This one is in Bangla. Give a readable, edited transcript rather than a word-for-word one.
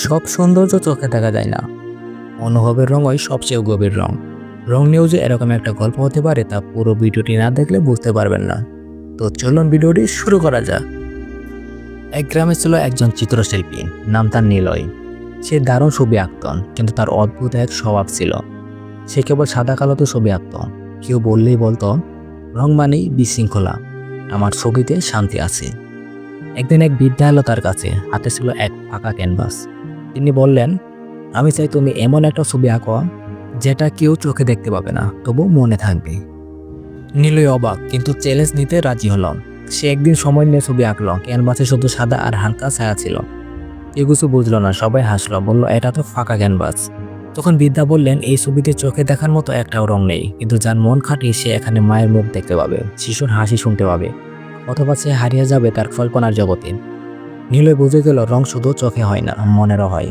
সব সৌন্দর্য চোখে দেখা যায় না, অনুভবের রঙই সবচেয়ে গভীর রং। রং নিয়েও যে এরকম একটা গল্প হতে পারে তা পুরো ভিডিওটি না দেখলে বুঝতে পারবেন না। তো চলুন ভিডিওটি শুরু করা যাক। এক গ্রামে ছিল একজন চিত্রশিল্পী, নাম তার নিলয়। সে দারুণ ছবি আঁকতেন, কিন্তু তার অদ্ভুত এক স্বভাব ছিল। সে কেবল সাদা কালোতে ছবি আঁকত। কেউ বললেই বলতো, রং মানেই বিশৃঙ্খলা, আমার ছবিতে শান্তি আছে। একদিন এক বৃদ্ধা এলো তার কাছে, হাতে ছিল এক ফাঁকা ক্যানভাস। তিনি বললেন, আমি চাই তুমি এমন একটা ছবি আঁকো যেটা কেউ চোখে দেখতে পাবে না, তবু মনে থাকবে। নিলয় অবাক, কিন্তু চ্যালেঞ্জ নিতে রাজি হল। সে একদিন সময় নিয়ে ছবি আঁকলো। ক্যানভাসে শুধু সাদা আর হালকা ছায়া ছিল। কেউ কিছু বুঝলো না, সবাই হাসলো, বলল এটা তো ফাঁকা ক্যানভাস। তখন বিদ্যা বললেন, এই ছবিতে চোখে দেখার মতো একটাও রং নেই, কিন্তু যার মন খাঁটি সে এখানে মায়ের মুখ দেখতে পাবে, শিশুর হাসি শুনতে পাবে, অথবা সে হারিয়ে যাবে তার কল্পনার জগতে। নিলয় বুঝে গেল, রং শুধু চোখে হয় না, মনেরও হয়।